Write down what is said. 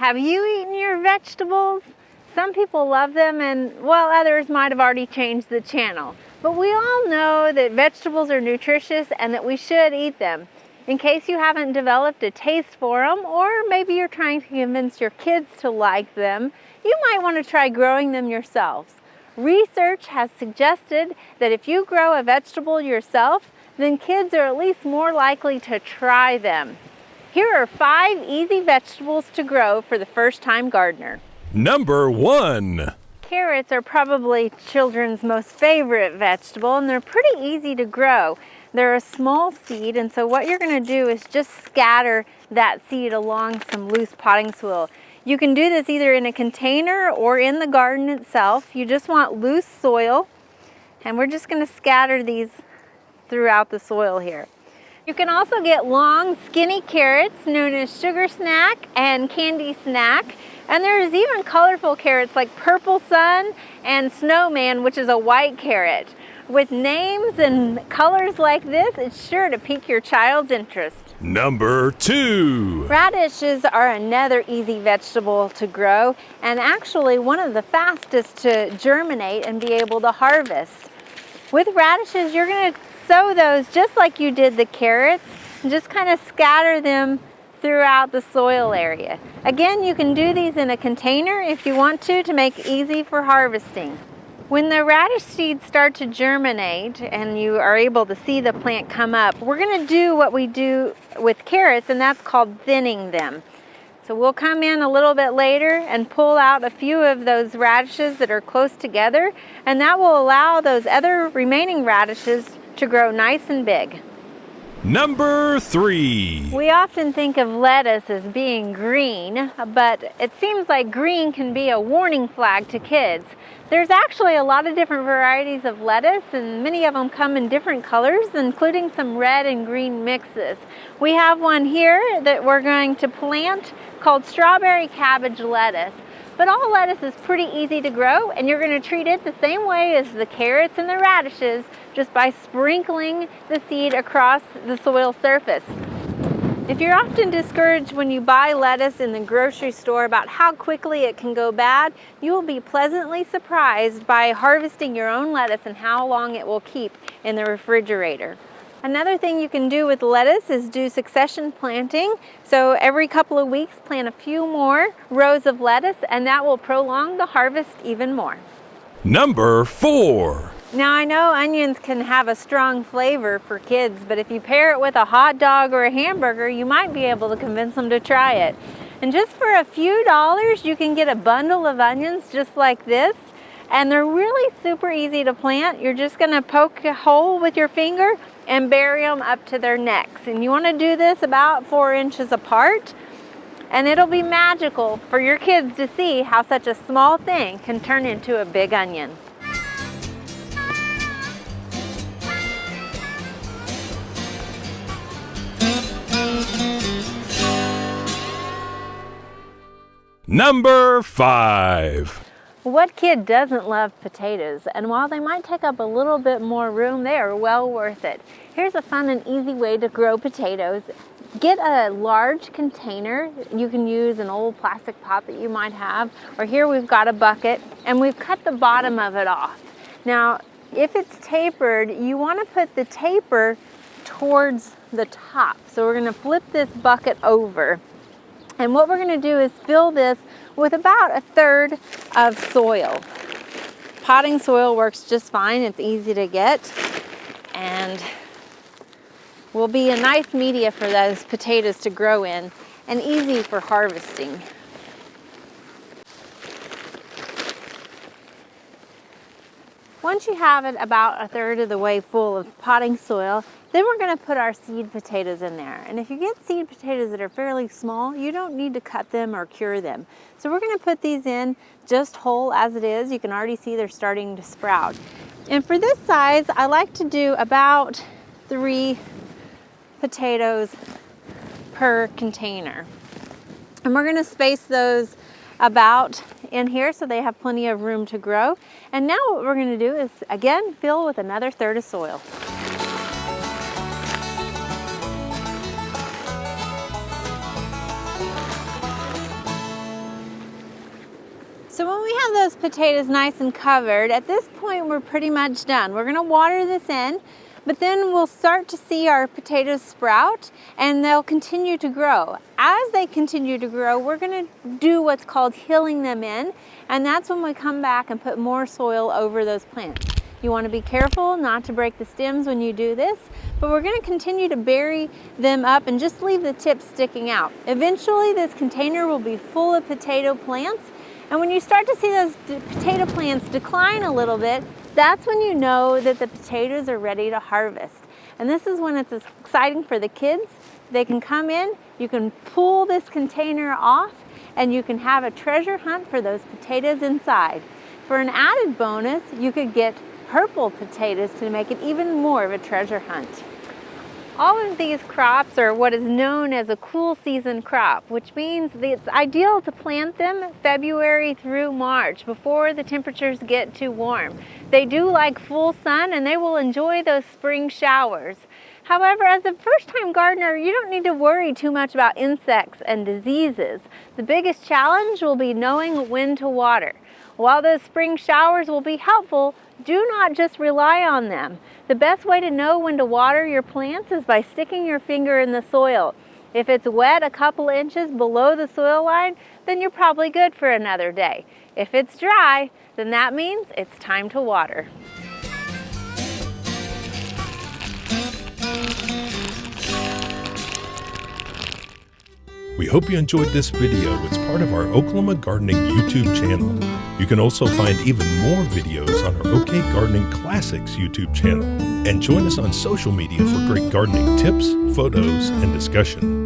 Have you eaten your vegetables? Some people love them and, well, others might have already changed the channel. But we all know that vegetables are nutritious and that we should eat them. In case you haven't developed a taste for them, or maybe you're trying to convince your kids to like them, you might want to try growing them yourselves. Research has suggested that if you grow a vegetable yourself, then kids are at least more likely to try them. Here are 5 easy vegetables to grow for the first-time gardener. Number 1. Carrots are probably children's most favorite vegetable, and they're pretty easy to grow. They're a small seed, and so what you're going to do is just scatter that seed along some loose potting soil. You can do this either in a container or in the garden itself. You just want loose soil, and we're just going to scatter these throughout the soil here. You can also get long, skinny carrots known as sugar snack and candy snack. And there's even colorful carrots like Purple Sun and Snowman, which is a white carrot. With names and colors like this, it's sure to pique your child's interest. Number 2. Radishes are another easy vegetable to grow, and actually one of the fastest to germinate and be able to harvest. With radishes, you're going to sow those just like you did the carrots, and just kind of scatter them throughout the soil area. Again, you can do these in a container if you want to make it easy for harvesting. When the radish seeds start to germinate and you are able to see the plant come up, we're going to do what we do with carrots, and that's called thinning them. So we'll come in a little bit later and pull out a few of those radishes that are close together, and that will allow those other remaining radishes to grow nice and big. Number 3. We often think of lettuce as being green, but it seems like green can be a warning flag to kids. There's actually a lot of different varieties of lettuce, and many of them come in different colors, including some red and green mixes. We have one here that we're going to plant called strawberry cabbage lettuce. But all lettuce is pretty easy to grow, and you're going to treat it the same way as the carrots and the radishes, just by sprinkling the seed across the soil surface. If you're often discouraged when you buy lettuce in the grocery store about how quickly it can go bad, you will be pleasantly surprised by harvesting your own lettuce and how long it will keep in the refrigerator. Another thing you can do with lettuce is do succession planting. So every couple of weeks, plant a few more rows of lettuce, and that will prolong the harvest even more. Number 4. Now, I know onions can have a strong flavor for kids, but if you pair it with a hot dog or a hamburger, you might be able to convince them to try it. And just for a few dollars, you can get a bundle of onions just like this. And they're really super easy to plant. You're just going to poke a hole with your finger and bury them up to their necks. And you want to do this about 4 inches apart. And it'll be magical for your kids to see how such a small thing can turn into a big onion. Number 5. What kid doesn't love potatoes? And while they might take up a little bit more room, they are well worth it. Here's a fun and easy way to grow potatoes. Get a large container. You can use an old plastic pot that you might have, or here we've got a bucket, and we've cut the bottom of it off. Now, if it's tapered, you want to put the taper towards the top. So we're going to flip this bucket over. And what we're going to do is fill this with about 1/3 of soil. Potting soil works just fine. It's easy to get and will be a nice media for those potatoes to grow in and easy for harvesting. Once you have it about 1/3 of the way full of potting soil, then we're going to put our seed potatoes in there. And if you get seed potatoes that are fairly small, you don't need to cut them or cure them. So we're going to put these in just whole as it is. You can already see they're starting to sprout. And for this size, I like to do about 3 potatoes per container. And we're going to space those about in here so they have plenty of room to grow. And now what we're going to do is, again, fill with another 1/3 of soil. those potatoes nice and covered, at this point we're pretty much done. We're going to water this in, but then we'll start to see our potatoes sprout and they'll continue to grow. As they continue to grow, we're going to do what's called hilling them in, and that's when we come back and put more soil over those plants. You want to be careful not to break the stems when you do this, but we're going to continue to bury them up and just leave the tips sticking out. Eventually this container will be full of potato plants, and when you start to see those potato plants decline a little bit, that's when you know that the potatoes are ready to harvest. And this is when it's exciting for the kids. They can come in, you can pull this container off, and you can have a treasure hunt for those potatoes inside. For an added bonus, you could get purple potatoes to make it even more of a treasure hunt. All of these crops are what is known as a cool season crop, which means that it's ideal to plant them February through March before the temperatures get too warm. They do like full sun and they will enjoy those spring showers. However, as a first-time gardener, you don't need to worry too much about insects and diseases. The biggest challenge will be knowing when to water. While those spring showers will be helpful, do not just rely on them. The best way to know when to water your plants is by sticking your finger in the soil. If it's wet a couple inches below the soil line, then you're probably good for another day. If it's dry, then that means it's time to water. We hope you enjoyed this video. It's part of our Oklahoma Gardening YouTube channel. You can also find even more videos on our OK Gardening Classics YouTube channel. And join us on social media for great gardening tips, photos, and discussion.